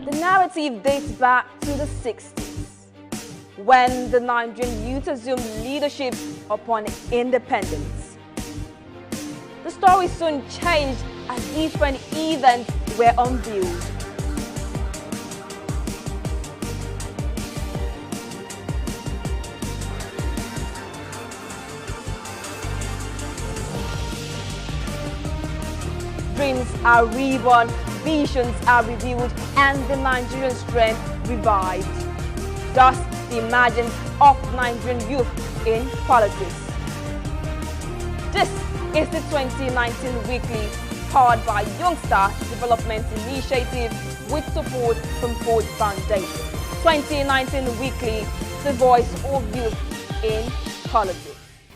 The narrative dates back to the 60s, when the Nigerian youth assumed leadership upon independence. The story soon changed as different events were unveiled. Dreams are reborn, visions are revealed, and the Nigerian strength revived. Thus, the emergence of Nigerian youth in politics. This is the 2019 Weekly, powered by Young Development Initiative with support from Ford Foundation. 2019 Weekly, the voice of youth in politics.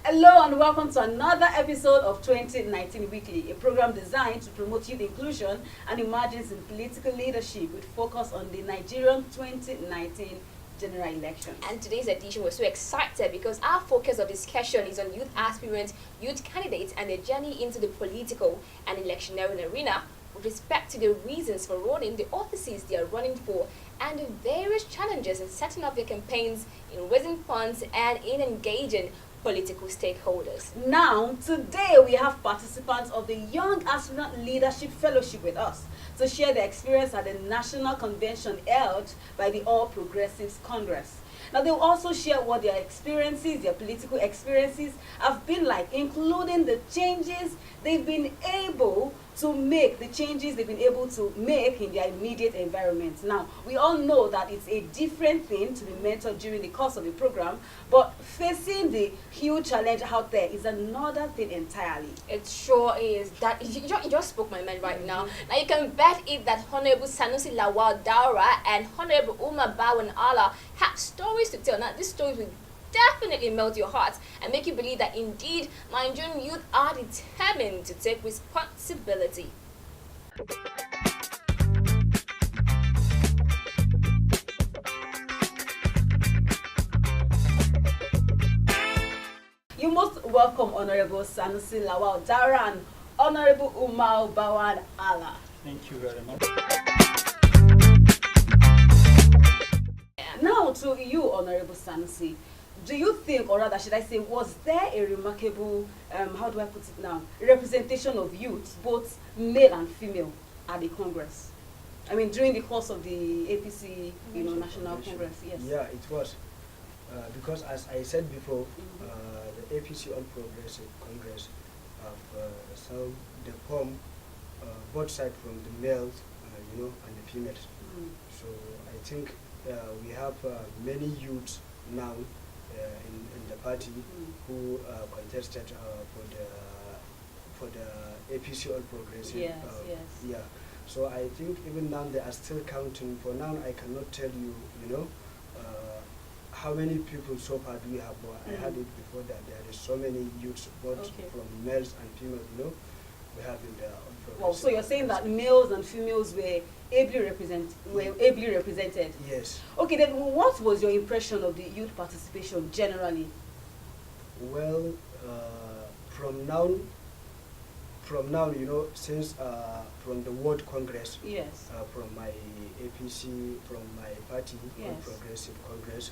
Hello and welcome to another episode of 2019 Weekly, a program designed to promote youth inclusion and emergence in political leadership with focus on the Nigerian 2019 general election. And today's edition, we're so excited because our focus of discussion is on youth aspirants, youth candidates, and their journey into the political and electioneering arena with respect to the reasons for running, the offices they are running for, and the various challenges in setting up their campaigns, in raising funds, and in engaging political stakeholders. Now, today we have participants of the Young Aspirant Leadership Fellowship with us to share their experience at the National Convention held by the All Progressives Congress. Now, they will also share what their experiences, their political experiences have been like, including the changes they've been able to make, in their immediate environment. Now, we all know that it's a different thing to be mentored during the course of the program, but facing the huge challenge out there is another thing entirely. It sure is. That you just spoke my mind right now. Now you can bet it that Honorable Sanusi Lawal Daura and Honorable Umar Bawan Allah have stories to tell. Now these stories will definitely melt your heart and make you believe that indeed Nigerian youth are determined to take responsibility. You most welcome Honorable Sanusi Lawal Daura and Honorable Umar Bawan Allah. Thank you very much. Now to you, Honorable Sanusi. Do you think, or rather should I say, was there a remarkable, how do I put it now, representation of youth, both male and female, at the Congress? I mean, during the course of the APC, National Congress, yes. Yeah, it was. Because as I said before, the APC All Progressive Congress have sound the form both sides from the males, and the females. So I think we have many youths now in the party who contested for the APC All Progressive. Yes. Yeah. So I think even now they are still counting. For now, I cannot tell you, how many people so far do we have. I had it before that there is so many youths, both from males and females, we have in the All Progressive. Well, so you're saying that males and females were ably represented? Yes. Okay, then what was your impression of the youth participation generally? Well, from now, since from the World Congress, Yes. from my APC, from my party, Yes. Progressive Congress,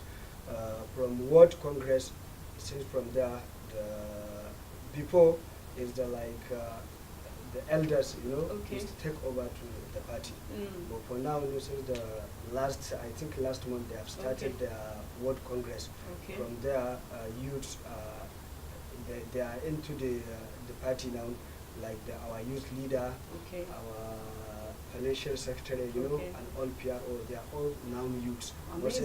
from World Congress, since from there, before is the elders, used to take over to the party. But for now, since the last month they have started the World Congress. Okay. From there, youths, they are into the party now, like our youth leader, our financial secretary, and all PRO. They are all now youths. Most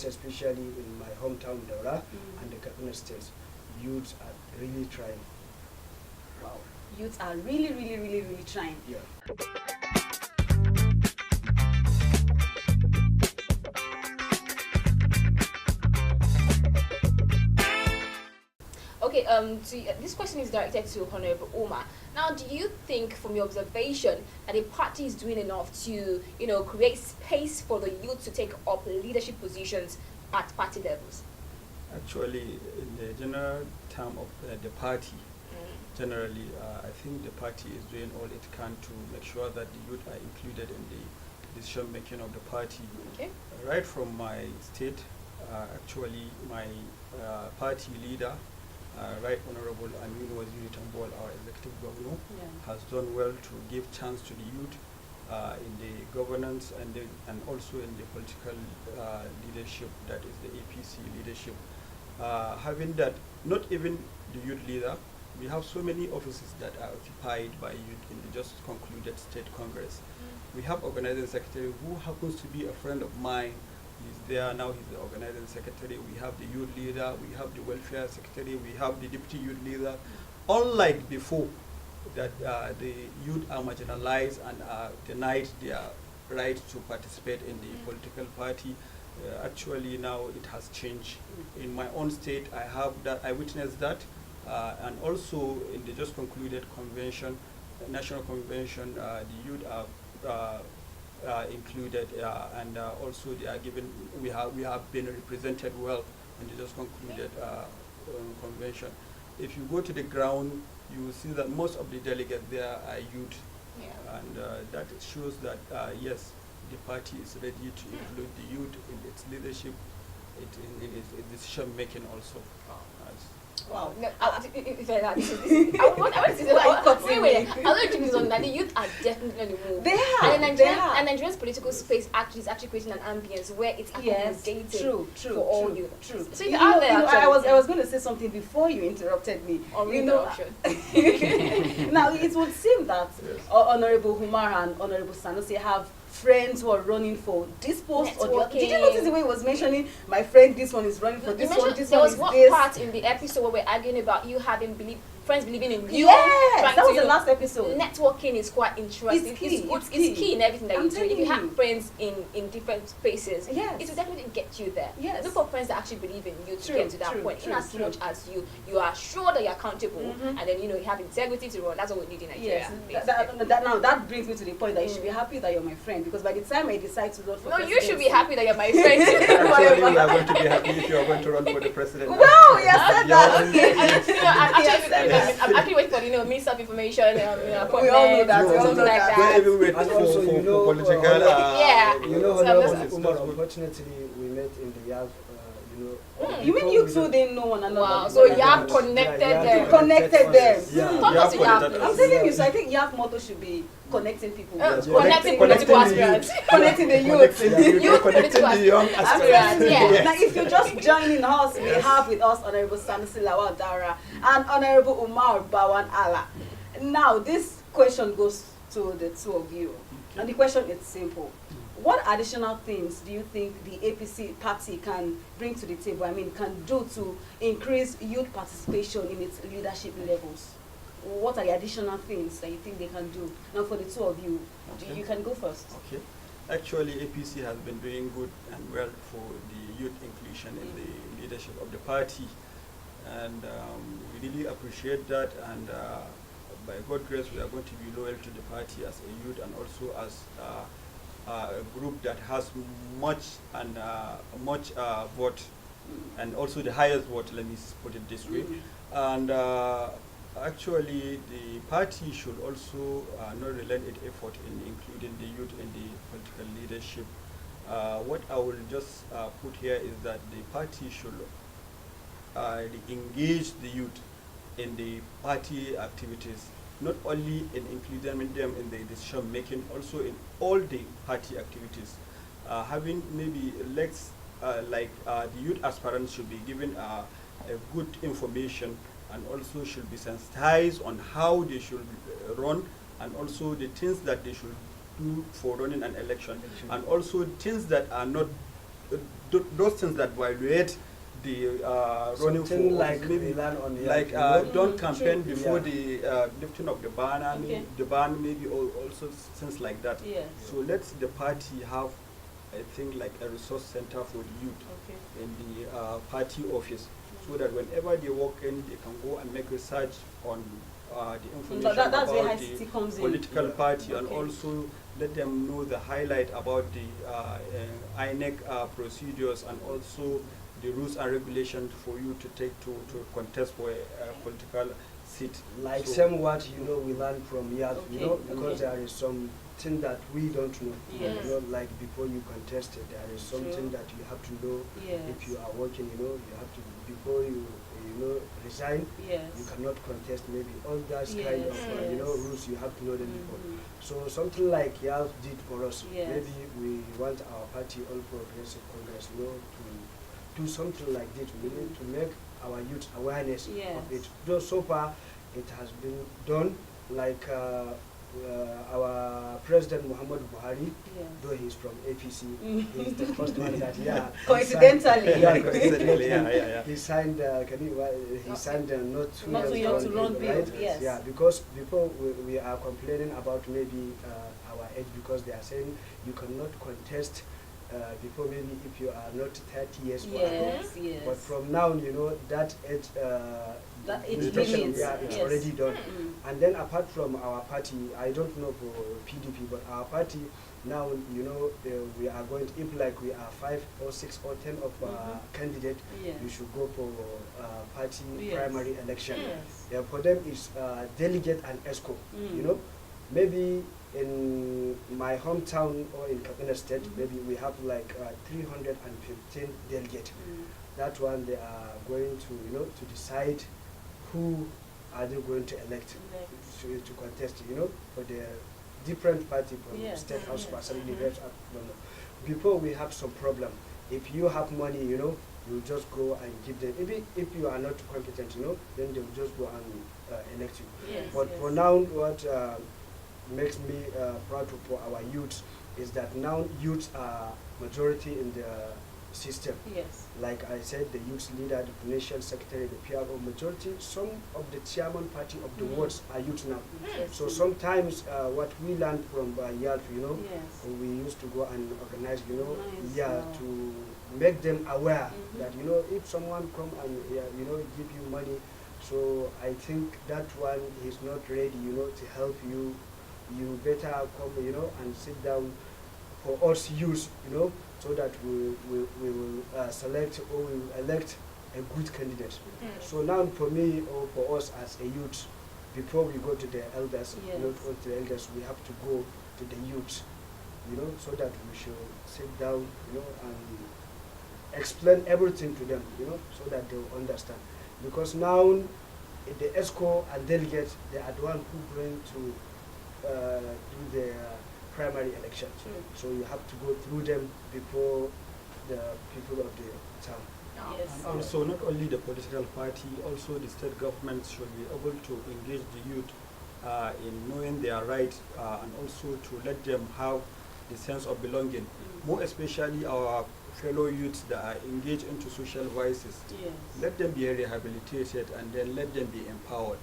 especially in my hometown, Daura, and the Kaduna states. Youths are really trying. Wow. Youths are really trying. Yeah. Okay, this question is directed to Honorable Omar. Now, do you think, from your observation, that the party is doing enough to, create space for the youth to take up leadership positions at party levels? Actually, in the general term of the party, generally, I think the party is doing all it can to make sure that the youth are included in the decision making of the party. Okay. Right from my state, actually my party leader, Right Honorable Amin Waziri Tambol, our executive governor, has done well to give chance to the youth in the governance and also in the political leadership, that is the APC leadership. Having that, not even the youth leader, we have so many offices that are occupied by youth in the just concluded state congress. We have organizing secretary who happens to be a friend of mine. He's there now, he's the organizing secretary. We have the youth leader, we have the welfare secretary, we have the deputy youth leader. Unlike before, that the youth are marginalized and are denied their right to participate in the political party. Actually now it has changed. In my own state, I witnessed that, and also in the just concluded convention, national convention, the youth are included, and also they are given. We have been represented well in the just concluded convention. If you go to the ground, you will see that most of the delegates there are youth, and that shows that yes, the party is ready to include the youth in its leadership, in its decision making also. Wow. No, I want to say that the youth are definitely on the move. They are. And Nigeria's political space is actually creating an ambience where it's accommodating for all youth. True. So if you're there, I was going to say something before you interrupted me. Now it would seem that Honorable Humar and Honorable Sanusi have friends who are running for this post or the other. Did you notice the way he was mentioning my friend, this one is running for this one, this one is this? There was one part in the episode where we're arguing about you having friends believing in you. Yes, that was the last episode. Networking is quite interesting. It's key in everything that you do. If you have friends in different spaces, it will definitely get you there. Yes. Look for friends that actually believe in you to get to that point. In as much as you are sure that you're accountable, and then you have integrity to run. That's what we need in Nigeria. Yes. That brings me to the point that you should be happy that you're my friend, because by the time I decide to run for president, you should be happy that you're my friend. Actually, you are going to be happy if you are going to run for the president. Wow, you said that. I'm actually waiting for me self-information. We all know that. Something like that. Don't even wait And also, for political. Honorable, unfortunately, we met in the YAV. You mean you two didn't know one another? Wow, so YAV connected them. Connected them. I'm telling you, so I think YAV motto should be connecting people. Connecting political aspirants. Connecting the youth. Connecting the young aspirants. Now, if you're just joining us, we have with us Honorable Sanusi Lawal Dara and Honorable Umar Bawan Allah. Now, this question goes to the two of you. And the question is simple. What additional things do you think the APC party can bring to the table, can do to increase youth participation in its leadership levels? What are the additional things that you think they can do? Now, for the two of you, you can go first. Okay. Actually, APC has been doing good and well for the youth inclusion in the leadership of the party. And we really appreciate that. And by God's grace, we are going to be loyal to the party as a youth, and also as a group that has much vote, and also the highest vote, let me put it this way. And actually, the party should also not relent its effort in including the youth in the political leadership. What I will just put here is that the party should engage the youth in the party activities, not only in including them in the decision making, also in all the party activities. Having maybe the youth aspirants should be given a good information, and also should be sensitized on how they should run, and also the things that they should do for running an election, and also things that are not those things that violate the running for maybe don't campaign before the lifting of the banner, the ban, maybe also things like that. So let the party have, I think, like a resource center for the youth in the party office, so that whenever they walk in, they can go and make research on the information about the political party, and also let them know the highlight about the INEC procedures, and also the rules and regulations for you to take to contest for a political seat. Like same what we learn from YAD, because there is some thing that we don't know. Yes. You know, like before you contest, there is something that you have to know. Yes. If you are working, you know, you have to, before you resign, Yes. you cannot contest maybe all that Yes, kind of, you know, yes. rules, you have to know them before. Mhm. So something like YAL did for us, Yes. maybe we want our party, All Progressive Congress, you know, to do something like this, we need to make our youth awareness Yes. of it. Though so far it has been done, like our President Muhammad Buhari, Yes. though he's from APC, Mhm. he's the first one that, Coincidentally. He signed, Coincidentally, yeah. he signed, he signed not too young to run bill, right? yes. Yeah, because before we are complaining about maybe our age, because they are saying you cannot contest before maybe if you are not 30 years or above. Yes, yes. But from now, you know, that age, That age limitation, limits, yeah, it's yes. already done. Mm. And then apart from our party, I don't know for PDP, but our party now, you know, we are going to, if like we are 5 or 6 or 10 of candidate, Yes. we should go for party Yes. primary election. Yes. Yeah, for them it's delegate and ESCO, Mm. you know. Maybe in my hometown or in Kaduna State, maybe we have like 315 delegates. Mm. That one they are going to, you know, to decide who are they going to elect to contest, you know, for the different party from Yes, state house yes. assembly reps up. Before we have some problem, if you have money, you know, you just go and give them. If you are not competent, you know, then they will just go and elect you. Yes, But yes. for now, what makes me proud for our youth is that now youths are majority in the system. Yes. Like I said, the youth leader, the provincial secretary, the PRO majority, some of the chairman party of the wards are youth now. Yes. So sometimes what we learned from YALF, you know, Yes. we used to go and organize, you know, Nice. yeah, Wow. to make them aware Mhm. that, you know, if someone come and, you know, give you money, so I think that one is not ready, you know, to help you. You better come, you know, and sit down for us youth, you know, so that we will select or we will elect a good candidate. So now for me or for us as a youth, before we go to the elders, Yes. not all to the elders, we have to go to the youth, you know, so that we should sit down, you know, and explain everything to them, you know, so that they will understand. Because now the ESCO and delegates, they are the one who bring to do the primary election. True. So you have to go through them before the people of the town. Yes. And also, not only the political party, also the state government should be able to engage the youth in knowing their rights and also to let them have the sense of belonging. More especially our fellow youths that are engaged into social vices. Yes. Let them be rehabilitated and then let them be empowered,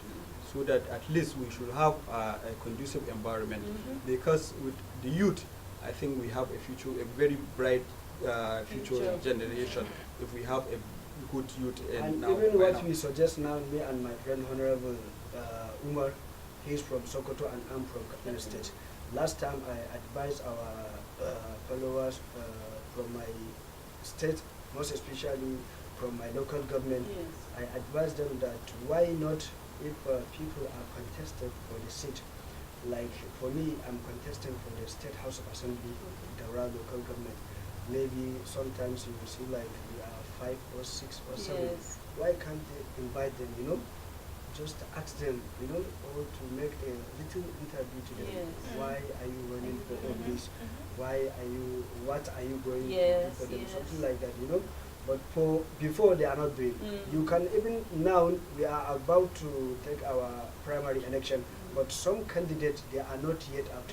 so that at least we should have a conducive environment. Because with the youth, I think we have a future, a very bright future generation, if we have a good youth And now. even right what now. we suggest now, me and my friend Honorable Umar, he's from Sokoto and I'm from Kaduna State. Last time I advised our followers from my state, most especially from my local government, Yes. I advised them that why not, if people are contested for the seat, like for me, I'm contesting for the State House of Assembly, the local government. Maybe sometimes you will see like we are 5 or 6 or 7. Yes. Why can't they invite them, you know? Just ask them, you know, or to make a little interview to them. Yes. Why are you running for all this? Why are you, what are you going to do Yes, for them? yes. Something like that, you know? But for before they are not doing. You can even now, we are about to take our primary election, but some candidates, they are not yet out.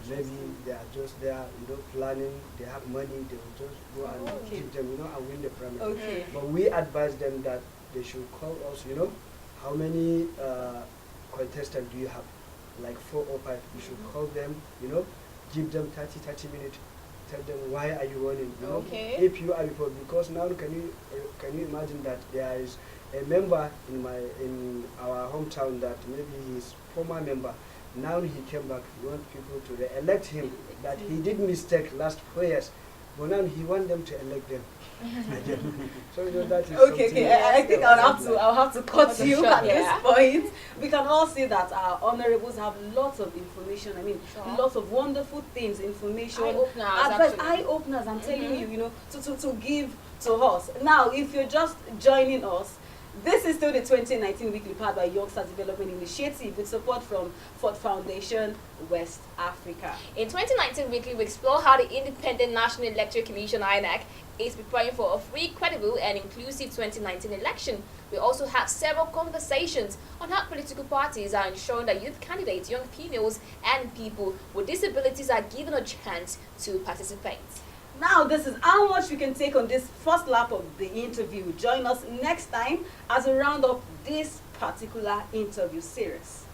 Maybe they are just there, you know, planning, they have money, they will just go and Okay. give them, you know, and win the primary. Okay. But we advise them that they should call us, you know, how many contestants do you have? Like 4 or 5. You should call them, you know, give them 30 minutes, tell them why are you running, you know. Okay. If you are before, because now can you imagine that there is a member in our hometown that maybe he's former member. Now he came back. We want people to re-elect him. That he did mistake last 4 years. but now he wants them to elect them again. So you know, that is Okay. I think I'll have to cut For you sure, at yeah. this point. We can all see that our honorables have lots of information. I mean, Sure. lots of wonderful things, information, Eye-openers, advice, actually. eye openers. I'm telling you, you know, to give to us. Now, if you're just joining us, this is still the 2019 weekly powered by Youngsters Development Initiative with support from Ford Foundation West Africa. In 2019 weekly, we explore how the Independent National Electoral Commission (INEC) is preparing for a free, credible, and inclusive 2019 election. We also have several conversations on how political parties are ensuring that youth candidates, young females, and people with disabilities are given a chance to participate. Now, this is how much we can take on this first lap of the interview. Join us next time as we round up this particular interview series.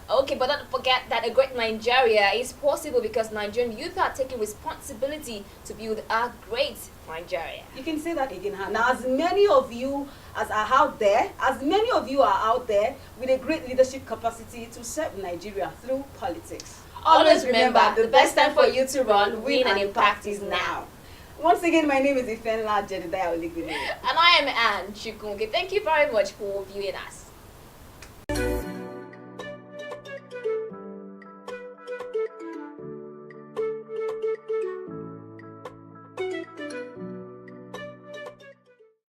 Okay, but don't forget that a great Nigeria is possible because Nigerian youth are taking responsibility to build a great Nigeria. You can say that again, Hannah. Now, as many of you are out there with a great leadership capacity to serve Nigeria through politics. Always remember, the best time for you to run, win, and impact is now. Once again, my name is Ifenla Jedediah Oligbile. And I am Anne Chukunke. Thank you very much for viewing us.